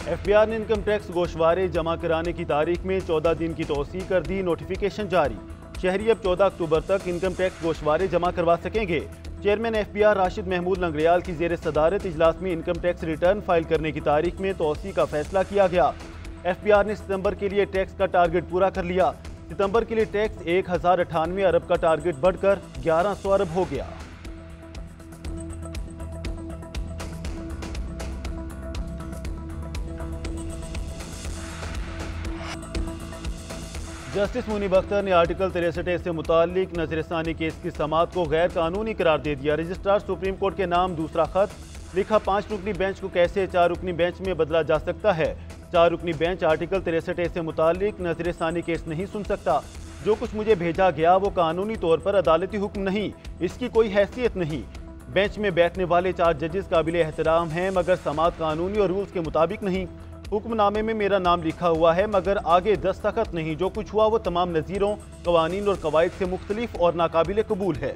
FBR ने income tax गोशवारे जमा कराने की तारीख में 14 दिन की तोसी कर दी। नोटिफिकेशन जारी। शहरी अब 14 अक्टूबर तक इनकम टैक्स गोशवारे जमा करवा सकेंगे। चेयरमैन एफबीआर राशिद महमूद लंगड़ियाल की जेर सदारत इजलास में इनकम टैक्स रिटर्न फाइल करने की तारीख में तोसी का फैसला किया गया। एफबीआर ने सितंबर के लिए टैक्स का टारगेट पूरा कर लिया। सितंबर के लिए टैक्स 1098 अरब का टारगेट बढ़कर 1100 अरब हो गया। जस्टिस मुनीब अख्तर ने आर्टिकल 63A से मुतालिक नजरसानी केस की समाअत को गैर कानूनी करार दे दिया। रजिस्ट्रार सुप्रीम कोर्ट के नाम दूसरा खत लिखा। 5 रुकनी बेंच को कैसे 4 रुकनी बेंच में बदला जा सकता है? 4 रुकनी बेंच आर्टिकल 63A से मुतालिक नजरसानी केस नहीं सुन सकता। जो कुछ मुझे भेजा गया वो कानूनी तौर पर अदालती हुक्म नहीं, इसकी कोई हैसियत नहीं। बेंच में बैठने वाले 4 जजेस काबिल एहतराम हैं, मगर समाअत कानूनी और रूल्स के मुताबिक नहीं। हुक्मनामे में मेरा नाम लिखा हुआ है, मगर आगे दस्तखत नहीं। जो कुछ हुआ वो तमाम नज़ीरों, कवानीन और कवायद से मुख्तलिफ और नाकाबिल कबूल है।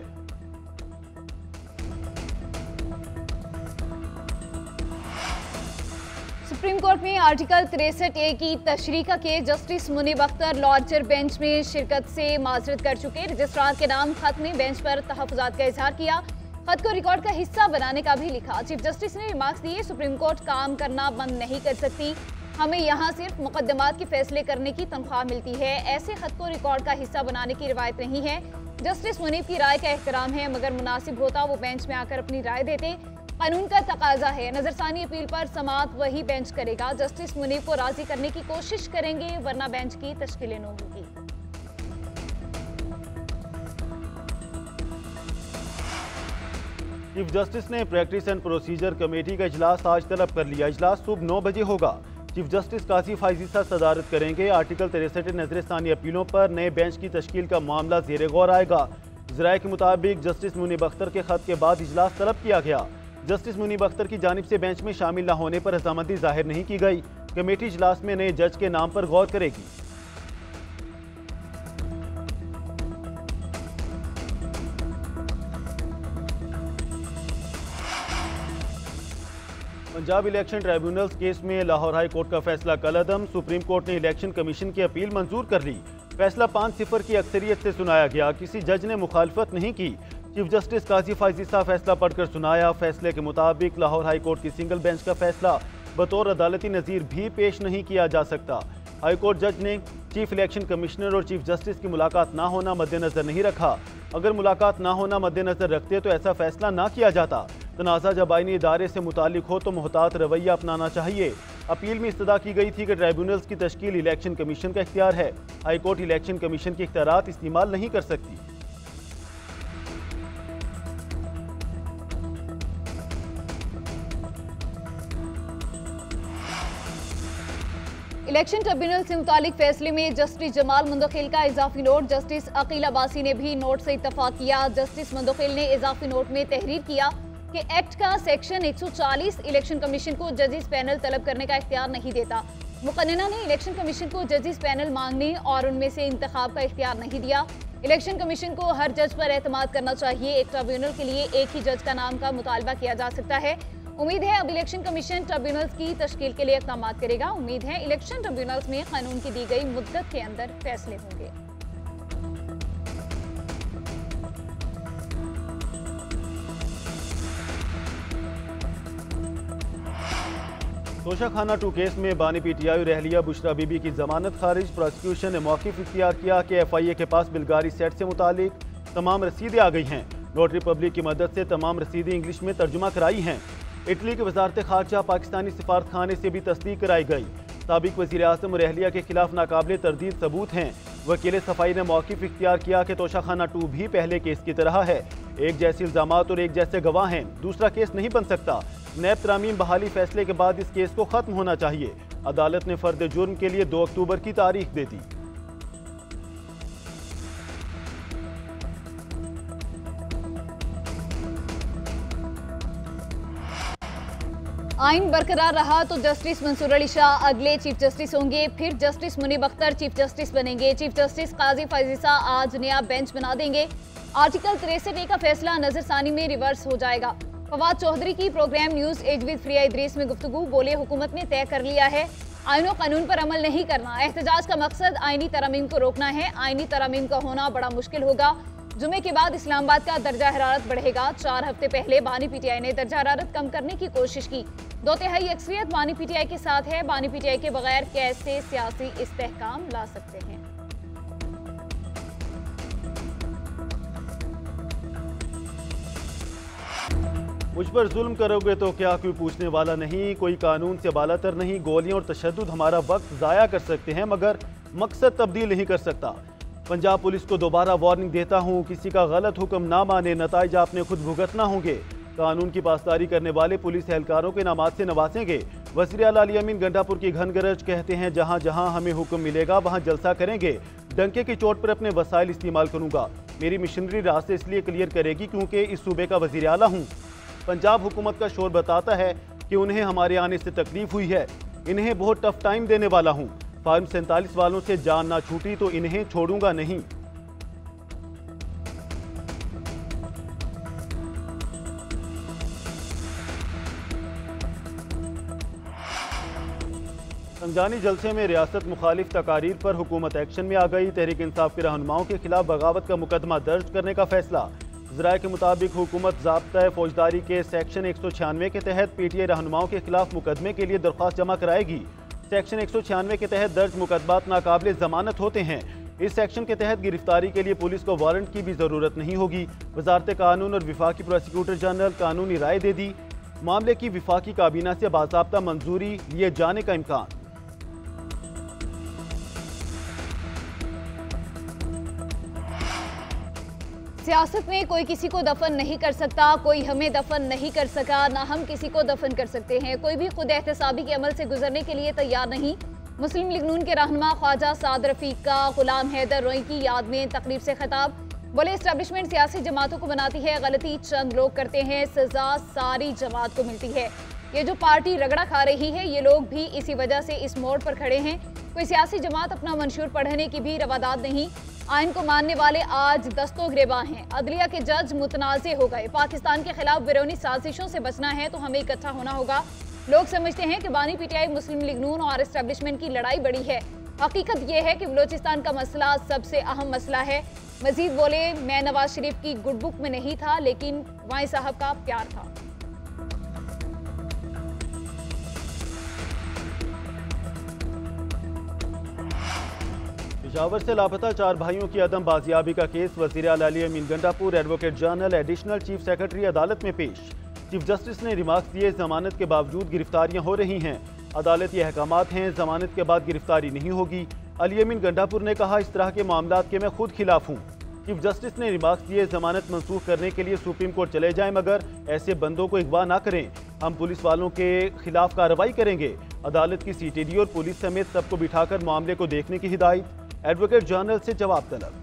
सुप्रीम कोर्ट में आर्टिकल 63A की तशरीह का case justice Munib Akhtar larger bench में शिरकत से माजरत कर चुके। रजिस्ट्रार के नाम खत में बेंच पर तहफ़्फ़ुज़ात का इजहार किया। खत को रिकॉर्ड का हिस्सा बनाने का भी लिखा। चीफ जस्टिस ने रिमार्क्स दिए, सुप्रीम कोर्ट काम करना बंद नहीं कर सकती, हमें यहाँ सिर्फ मुकदमात के फैसले करने की तनख्वाह मिलती है। ऐसे खत को रिकॉर्ड का हिस्सा बनाने की रिवायत नहीं है। जस्टिस मुनीब की राय का एहतराम है, मगर मुनासिब होता वो बेंच में आकर अपनी राय देते। कानून का तकाजा है। नजरसानी अपील पर समाअत वही बेंच करेगा। जस्टिस मुनीब को राजी करने की कोशिश करेंगे, वरना बेंच की तश्कील न होगी। चीफ जस्टिस ने प्रैक्टिस एंड प्रोसीजर कमेटी का इजलास आज तलब कर लिया। इजलास सुबह 9 बजे होगा। चीफ जस्टिस काजी फायजीसा सदारत करेंगे। आर्टिकल 63 नजरसानी अपीलों पर नए बेंच की तश्कील का मामला जेर गौर आएगा। ज़राए के मुताबिक जस्टिस मुनीब अख्तर के खत के बाद इजलास तलब किया गया। जस्टिस मुनीब अख्तर की जानिब से बेंच में शामिल न होने पर रजामंदी जाहिर नहीं की गई। कमेटी इजलास में नए जज के नाम पर गौर करेगी। पंजाब इलेक्शन ट्राइब्यूनल्स केस में लाहौर हाई कोर्ट का फैसला कलअदम। सुप्रीम कोर्ट ने इलेक्शन कमीशन की अपील मंजूर कर ली। फैसला 5-0 की अक्सरियत से सुनाया गया। किसी जज ने मुखालफत नहीं की। चीफ जस्टिस काजी फायजीसा फैसला पढ़कर सुनाया। फैसले के मुताबिक लाहौर हाई कोर्ट की सिंगल बेंच का फैसला बतौर अदालती नज़ीर भी पेश नहीं किया जा सकता। हाई कोर्ट जज ने चीफ इलेक्शन कमिश्नर और चीफ जस्टिस की मुलाकात ना होना मद्देनजर नहीं रखा। अगर मुलाकात ना होना मद्देनजर रखते तो ऐसा फैसला ना किया जाता। तनाज़ा जब आईनी इदारे से मुतालिक हो तो मुहतात रवैया अपनाना चाहिए। अपील में इस्तदा की गई थी कि ट्राइब्यूनल्स की तश्कील इलेक्शन कमीशन का इख्तियार है। हाई कोर्ट इलेक्शन कमीशन के इख्तियारात इस्तेमाल नहीं कर सकती। इलेक्शन ट्रिब्यूनल से मुतालिक फैसले में जस्टिस जमाल मुंदखिल का इजाफी नोट। जस्टिस अकील अब्बासी ने भी नोट से इत्तफाक किया। जस्टिस मुंदखिल ने इजाफी नोट में तहरीर किया कि एक्ट का सेक्शन 140 इलेक्शन कमीशन को जजेस पैनल तलब करने का इख्तियार नहीं देता। मुकन्नना ने इलेक्शन कमीशन को जजेस पैनल मांगने और उनमें से इंतखाब का इख्तियार नहीं दिया। इलेक्शन कमीशन को हर जज पर एतमाद करना चाहिए। एक ट्रिब्यूनल के लिए एक ही जज का नाम का मुतालबा किया जा सकता है। उम्मीद है अब इलेक्शन कमीशन ट्रिब्यूनल्स की तश्कील के लिए इक़दाम करेगा। उम्मीद है इलेक्शन ट्रिब्यूनल्स में कानून की दी गई मुद्दत के अंदर फैसले होंगे। तोशाखाना 2 केस में बानी पीटीआई रहलिया बुशरा बीबी की जमानत खारिज। प्रोसिक्यूशन ने मौक़िफ़ इख्तियार किया कि एफआईए के पास बिलगारी सेट से मुतालिक तमाम रसीदें आ गई हैं। नोटरी पब्लिक की मदद से तमाम रसीदें इंग्लिश में तर्जुमा कराई हैं। इटली के वजारत खारजा पाकिस्तानी सिफारतखाने से भी तस्दीक कराई गई। साबिक वज़ीर आज़म रहलिया के खिलाफ नाकाबिले तरदीद सबूत हैं। वकील सफ़ाई ने मौक़िफ़ इख्तियार किया कि तोशाखाना 2 भी पहले केस की तरह है। एक जैसे इल्ज़ामात और एक जैसे गवाह हैं, दूसरा केस नहीं बन सकता। नैब तरामीम बहाली फैसले के बाद इस केस को खत्म होना चाहिए। अदालत ने फर्द जुर्म के लिए 2 अक्टूबर की तारीख दे दी। आइन बरकरार रहा तो जस्टिस मंसूर अली शाह अगले चीफ जस्टिस होंगे। फिर justice Munib Akhtar chief justice बनेंगे। चीफ जस्टिस काजी फायजीसा आज नया बेंच बना देंगे। आर्टिकल 63A का फैसला नजरसानी में रिवर्स हो जाएगा। फवाद चौधरी की program news edge with Fereeha Idrees में गुफ्तगू, बोले हुकूमत ने तय कर लिया है आईनो कानून पर अमल नहीं करना। एहतजाज का मकसद आईनी तरमीम को रोकना है। आईनी तरमीम का होना बड़ा मुश्किल होगा। जुमे के बाद इस्लामाबाद का दर्जा हरारत बढ़ेगा। 4 हफ्ते पहले बानी पीटीआई ने दर्जा हरारत कम करने की कोशिश की। 2/3 अक्सरियत बानी पीटीआई के साथ है। बानी पीटीआई के बगैर कैसे सियासी इस्तेहकाम ला सकते हैं। मुझ पर जुल्म करोगे तो क्या कोई पूछने वाला नहीं, कोई कानून से बालातर नहीं। गोलियां और तशद्दुद हमारा वक्त ज़ाया कर सकते हैं मगर मकसद तब्दील नहीं कर सकता। पंजाब पुलिस को दोबारा वार्निंग देता हूं, किसी का गलत हुक्म ना माने, नताइज आपने खुद भुगतना होंगे। कानून की पासदारी करने वाले पुलिस एहलकारों के नामात से नवासेंगे। वज़ीर आला अली अमीन गंडापुर की घन गरज, कहते हैं जहां जहां हमें हुक्म मिलेगा वहां जलसा करेंगे। डंके की चोट पर अपने वसाइल इस्तेमाल करूंगा। मेरी मिशनरी रास्ते इसलिए क्लियर करेगी क्योंकि इस सूबे का वज़ीर आला हूँ। पंजाब हुकूमत का शोर बताता है कि उन्हें हमारे आने से तकलीफ हुई है। इन्हें बहुत टफ टाइम देने वाला हूँ। फार्म 47 वालों से जान ना छूटी तो इन्हें छोड़ूंगा नहीं। संजानी जलसे में रियासत मुखालिफ तकारीर पर हुकूमत एक्शन में आ गई। तहरीक इंसाफ के रहनुमाओं के खिलाफ बगावत का मुकदमा दर्ज करने का फैसला। ज़राए के मुताबिक हुकूमत ज़ाब्ता फौजदारी के सेक्शन 196 के तहत पीटीआई रहनुमाओं के खिलाफ मुकदमे के लिए दरख्वास्त जमा कराएगी। सेक्शन 196 के तहत दर्ज मुकदमात नाकाबिल जमानत होते हैं। इस सेक्शन के तहत गिरफ्तारी के लिए पुलिस को वारंट की भी ज़रूरत नहीं होगी। वजारत कानून और विफाकी प्रोसिक्यूटर जनरल कानूनी राय दे दी। मामले की विफाकी काबीना से बाज़ाब्ता मंजूरी लिए जाने का इम्कान। सियासत में कोई किसी को दफन नहीं कर सकता, कोई हमें दफन नहीं कर सका, ना हम किसी को दफन कर सकते हैं। कोई भी खुद एहतसाबी के अमल से गुजरने के लिए तैयार नहीं। मुस्लिम लीग नून के रहनुमा ख्वाजा साद रफीक का गुलाम हैदर रोई की याद में तकरीब से खिताब, बोले इस्टेब्लिशमेंट सियासी जमातों को बनाती है, गलती चंद लोग करते हैं, सजा सारी जमात को मिलती है। ये जो पार्टी रगड़ा खा रही है ये लोग भी इसी वजह से इस मोड़ पर खड़े हैं। कोई सियासी जमात अपना मंशूर पढ़ने की भी रवादात नहीं। आइन को मानने वाले आज दस्तों गिरेबां हैं। अदलिया के जज मुतनाज़े हो गए। पाकिस्तान के खिलाफ बैरूनी साजिशों से बचना है तो हमें इकट्ठा होना होगा। लोग समझते हैं कि बानी पीटीआई, मुस्लिम लीग नून और एस्टेब्लिशमेंट की लड़ाई बड़ी है। हकीकत यह है कि बलोचिस्तान का मसला सबसे अहम मसला है। मजीद बोले, मैं नवाज शरीफ की गुड बुक में नहीं था लेकिन वाई साहब का प्यार था। पेशावर से लापता 4 भाइयों की अदम बाजियाबी का केस वज़ीर आला Ali Amin Gandapur, advocate general, additional chief secretary अदालत में पेश। चीफ जस्टिस ने रिमार्क्स दिए, जमानत के बावजूद गिरफ्तारियां हो रही हैं। अदालत ये अहकामात हैं, जमानत के बाद गिरफ्तारी नहीं होगी। अली अमीन गंडापुर ने कहा, इस तरह के मामलात के मैं खुद खिलाफ हूँ। चीफ जस्टिस ने रिमार्क्स दिए, जमानत मंसूख करने के लिए सुप्रीम कोर्ट चले जाएं मगर ऐसे बंदों को अगवा ना करें। हम पुलिस वालों के खिलाफ कार्रवाई करेंगे। अदालत की CTD और पुलिस समेत सबको बिठाकर मामले को देखने की हिदायत। एडवोकेट जनरल से जवाब तलब।